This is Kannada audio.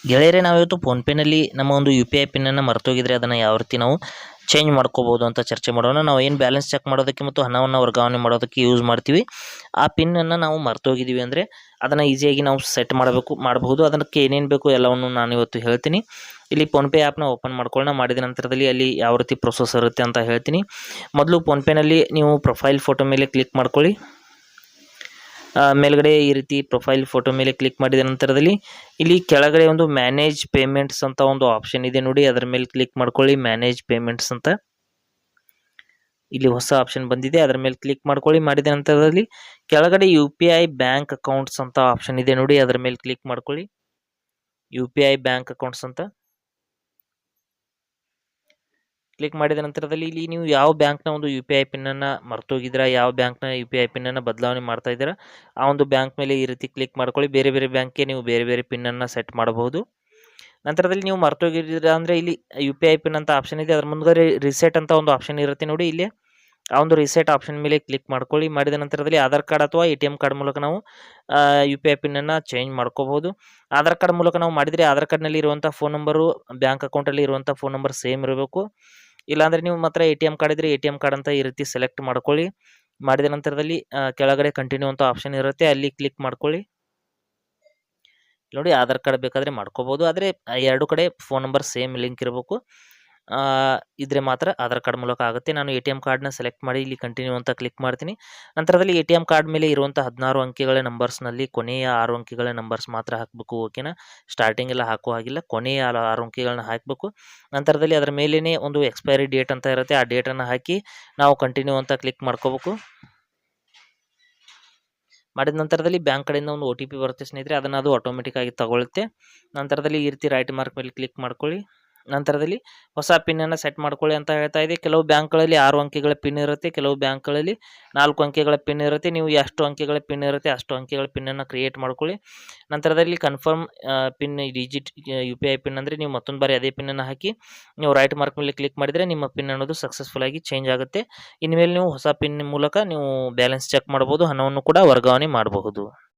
ಗೆಳೆಯರೇ, ನಾವಿವತ್ತು ಫೋನ್ಪೇನಲ್ಲಿ ನಮ್ಮ ಒಂದು ಯು ಪಿ ಐ ಪಿನ್ನನ್ನು ಮರ್ತೋಗಿದ್ರೆ ಅದನ್ನು ಯಾವ ರೀತಿ ನಾವು ಚೇಂಜ್ ಮಾಡ್ಕೋಬೋದು ಅಂತ ಚರ್ಚೆ ಮಾಡೋಣ. ನಾವು ಏನು ಬ್ಯಾಲೆನ್ಸ್ ಚೆಕ್ ಮಾಡೋದಕ್ಕೆ ಮತ್ತು ಹಣವನ್ನು ವರ್ಗಾವಣೆ ಮಾಡೋದಕ್ಕೆ ಯೂಸ್ ಮಾಡ್ತೀವಿ, ಆ ಪಿನ್ನನ್ನು ನಾವು ಮರ್ತೋಗಿದ್ದೀವಿ ಅಂದರೆ ಅದನ್ನು ಈಸಿಯಾಗಿ ನಾವು ಸೆಟ್ ಮಾಡಬಹುದು. ಅದಕ್ಕೆ ಏನೇನು ಬೇಕು ಎಲ್ಲವನ್ನು ನಾನು ಇವತ್ತು ಹೇಳ್ತೀನಿ. ಇಲ್ಲಿ ಫೋನ್ಪೇ ಆ್ಯಪ್ನ ಓಪನ್ ಮಾಡ್ಕೊಳ್ಳೋಣ. ಮಾಡಿದ ನಂತರದಲ್ಲಿ ಅಲ್ಲಿ ಯಾವ ರೀತಿ ಪ್ರೊಸೆಸ್ ಇರುತ್ತೆ ಅಂತ ಹೇಳ್ತೀನಿ. ಮೊದಲು ಫೋನ್ಪೇನಲ್ಲಿ ನೀವು ಪ್ರೊಫೈಲ್ ಫೋಟೋ ಮೇಲೆ ಕ್ಲಿಕ್ ಮಾಡ್ಕೊಳ್ಳಿ. ಮೇಲ್ಗಡೆ ಈ ರೀತಿ ಪ್ರೊಫೈಲ್ ಫೋಟೋ ಮೇಲೆ ಕ್ಲಿಕ್ ಮಾಡಿದ ನಂತರದಲ್ಲಿ ಇಲ್ಲಿ ಕೆಳಗಡೆ ಒಂದು ಮ್ಯಾನೇಜ್ ಪೇಮೆಂಟ್ಸ್ ಅಂತ ಒಂದು ಆಪ್ಷನ್ ಇದೆ ನೋಡಿ, ಅದರ ಮೇಲೆ ಕ್ಲಿಕ್ ಮಾಡ್ಕೊಳ್ಳಿ. ಮ್ಯಾನೇಜ್ ಪೇಮೆಂಟ್ಸ್ ಅಂತ ಇಲ್ಲಿ ಹೊಸ ಆಪ್ಷನ್ ಬಂದಿದೆ, ಅದರ ಮೇಲೆ ಕ್ಲಿಕ್ ಮಾಡ್ಕೊಳ್ಳಿ. ಮಾಡಿದ ನಂತರದಲ್ಲಿ ಕೆಳಗಡೆ U P I bank accounts ಅಂತ ಆಪ್ಷನ್ ಇದೆ ನೋಡಿ, ಅದರ ಮೇಲೆ ಕ್ಲಿಕ್ ಮಾಡ್ಕೊಳ್ಳಿ. U P I bank accounts ಅಂತ ಕ್ಲಿಕ್ ಮಾಡಿದ ನಂತರದಲ್ಲಿ ಇಲ್ಲಿ ನೀವು ಯಾವ ಬ್ಯಾಂಕ್ನ ಒಂದು ಯು ಪಿ ಐ ಪಿನ್ನನ್ನು ಮರ್ತೋಗಿದ್ದೀರಾ, ಯಾವ ಬ್ಯಾಂಕ್ನ ಯು ಪಿ ಐ ಪಿನ್ನನ್ನು ಬದಲಾವಣೆ ಮಾಡ್ತಾ ಇದ್ದೀರಾ, ಆ ಒಂದು ಬ್ಯಾಂಕ್ ಮೇಲೆ ಈ ರೀತಿ ಕ್ಲಿಕ್ ಮಾಡ್ಕೊಳ್ಳಿ. ಬೇರೆ ಬೇರೆ ಬ್ಯಾಂಕ್ಗೆ ನೀವು ಬೇರೆ ಬೇರೆ ಪಿನ್ನನ್ನು ಸೆಟ್ ಮಾಡಬಹುದು. ನಂತರದಲ್ಲಿ ನೀವು ಮರ್ತೋಗಿದ್ದೀರಾ ಅಂದರೆ ಇಲ್ಲಿ ಯು ಪಿ ಐ ಪಿನ್ ಅಂತ ಆಪ್ಷನ್ ಇದೆ, ಅದರ ಮುಂದೆ ರಿಸೆಟ್ ಅಂತ ಒಂದು ಆಪ್ಷನ್ ಇರುತ್ತೆ ನೋಡಿ. ಇಲ್ಲಿ ಆ ಒಂದು ರಿಸೆಟ್ ಆಪ್ಷನ್ ಮೇಲೆ ಕ್ಲಿಕ್ ಮಾಡ್ಕೊಳ್ಳಿ. ಮಾಡಿದ ನಂತರದಲ್ಲಿ ಆಧಾರ್ ಕಾರ್ಡ್ ಅಥವಾ ಎ ಟಿ ಎಮ್ ಕಾರ್ಡ್ ಮೂಲಕ ನಾವು ಯು ಪಿ ಐ ಪಿನ್ನನ್ನು ಚೇಂಜ್ ಮಾಡ್ಕೋಬಹುದು. ಆಧಾರ್ ಕಾರ್ಡ್ ಮೂಲಕ ನಾವು ಮಾಡಿದರೆ ಆಧಾರ್ ಕಾರ್ಡ್ನಲ್ಲಿ ಇರುವಂಥ ಫೋನ್ ನಂಬರು ಬ್ಯಾಂಕ್ ಅಕೌಂಟಲ್ಲಿ ಇರುವಂಥ ಫೋನ್ ನಂಬರ್ ಸೇಮ್ ಇರಬೇಕು. ಇಲ್ಲಾಂದರೆ ನೀವು ಮಾತ್ರ ಎ ಟಿ ಎಮ್ ಕಾರ್ಡ್ ಇದ್ದರೆ ಎ ಟಿ ಎಮ್ ಕಾರ್ಡ್ ಅಂತ ಈ ರೀತಿ ಸೆಲೆಕ್ಟ್ ಮಾಡ್ಕೊಳ್ಳಿ. ಮಾಡಿದ ನಂತರದಲ್ಲಿ ಕೆಳಗಡೆ ಕಂಟಿನ್ಯೂ ಅಂತ ಆಪ್ಷನ್ ಇರುತ್ತೆ, ಅಲ್ಲಿ ಕ್ಲಿಕ್ ಮಾಡ್ಕೊಳ್ಳಿ. ನೋಡಿ, ಆಧಾರ್ ಕಾರ್ಡ್ ಬೇಕಾದರೆ ಮಾಡ್ಕೋಬೋದು, ಆದರೆ ಎರಡು ಕಡೆ ಫೋನ್ ನಂಬರ್ ಸೇಮ್ ಲಿಂಕ್ ಇರಬೇಕು, ಇದ್ರೆ ಮಾತ್ರ ಆಧಾರ್ ಕಾರ್ಡ್ ಮೂಲಕ ಆಗುತ್ತೆ. ನಾನು ಎ ಟಿ ಎಮ್ ಕಾರ್ಡ್ನ ಸೆಲೆಕ್ಟ್ ಮಾಡಿ ಇಲ್ಲಿ ಕಂಟಿನ್ಯೂ ಅಂತ ಕ್ಲಿಕ್ ಮಾಡ್ತೀನಿ. ನಂತರದಲ್ಲಿ ಎ ಟಿ ಎಮ್ ಕಾರ್ಡ್ ಮೇಲೆ ಇರುವಂಥ 16 ಅಂಕಿಗಳ ನಂಬರ್ಸ್ನಲ್ಲಿ ಕೊನೆಯ 6 ಅಂಕಿಗಳ ನಂಬರ್ಸ್ ಮಾತ್ರ ಹಾಕಬೇಕು. ಓಕೆನಾ, ಸ್ಟಾರ್ಟಿಂಗ್ ಎಲ್ಲ ಹಾಕೋ ಹಾಗಿಲ್ಲ, ಕೊನೆಯ 6 ಅಂಕಿಗಳನ್ನ ಹಾಕಬೇಕು. ನಂತರದಲ್ಲಿ ಅದರ ಮೇಲೇ ಒಂದು ಎಕ್ಸ್ಪೈರಿ ಡೇಟ್ ಅಂತ ಇರುತ್ತೆ, ಆ ಡೇಟನ್ನು ಹಾಕಿ ನಾವು ಕಂಟಿನ್ಯೂ ಅಂತ ಕ್ಲಿಕ್ ಮಾಡ್ಕೋಬೇಕು. ಮಾಡಿದ ನಂತರದಲ್ಲಿ ಬ್ಯಾಂಕ್ ಕಡೆಯಿಂದ ಒಂದು ಒ ಟಿ ಪಿ ಬರುತ್ತೆ ಸ್ನೇಹಿತರೆ, ಅದನ್ನು ಅದು ಆಟೋಮೆಟಿಕ್ ಆಗಿ ತಗೊಳುತ್ತೆ. ನಂತರದಲ್ಲಿ ಈ ರೀತಿ ರೈಟ್ ಮಾರ್ಕ್ ಮೇಲೆ ಕ್ಲಿಕ್ ಮಾಡ್ಕೊಳ್ಳಿ. ನಂತರದಲ್ಲಿ ಹೊಸ ಪಿನ್ನನ್ನು ಸೆಟ್ ಮಾಡ್ಕೊಳ್ಳಿ ಅಂತ ಹೇಳ್ತಾ ಇದೆ. ಕೆಲವು ಬ್ಯಾಂಕ್ಗಳಲ್ಲಿ 6 ಅಂಕಿಗಳ ಪಿನ್ ಇರುತ್ತೆ, ಕೆಲವು ಬ್ಯಾಂಕ್ಗಳಲ್ಲಿ 4 ಅಂಕಿಗಳ ಪಿನ್ ಇರುತ್ತೆ. ನೀವು ಎಷ್ಟು ಅಂಕಿಗಳ ಪಿನ್ ಇರುತ್ತೆ ಅಷ್ಟು ಅಂಕಿಗಳ ಪಿನ್ನನ್ನು ಕ್ರಿಯೇಟ್ ಮಾಡ್ಕೊಳ್ಳಿ. ನಂತರದಲ್ಲಿ confirm pin digit U P I pin ಅಂದರೆ ನೀವು ಮತ್ತೊಂದು ಬಾರಿ ಅದೇ ಪಿನ್ನನ್ನು ಹಾಕಿ ನೀವು ರೈಟ್ ಮಾರ್ಕ್ ಮೇಲೆ ಕ್ಲಿಕ್ ಮಾಡಿದರೆ ನಿಮ್ಮ ಪಿನ್ ಅನ್ನೋದು ಸಕ್ಸಸ್ಫುಲ್ ಆಗಿ ಚೇಂಜ್ ಆಗುತ್ತೆ. ಇನ್ಮೇಲೆ ನೀವು ಹೊಸ ಪಿನ್ ಮೂಲಕ ನೀವು ಬ್ಯಾಲೆನ್ಸ್ ಚೆಕ್ ಮಾಡ್ಬೋದು, ಹಣವನ್ನು ಕೂಡ ವರ್ಗಾವಣೆ ಮಾಡಬಹುದು.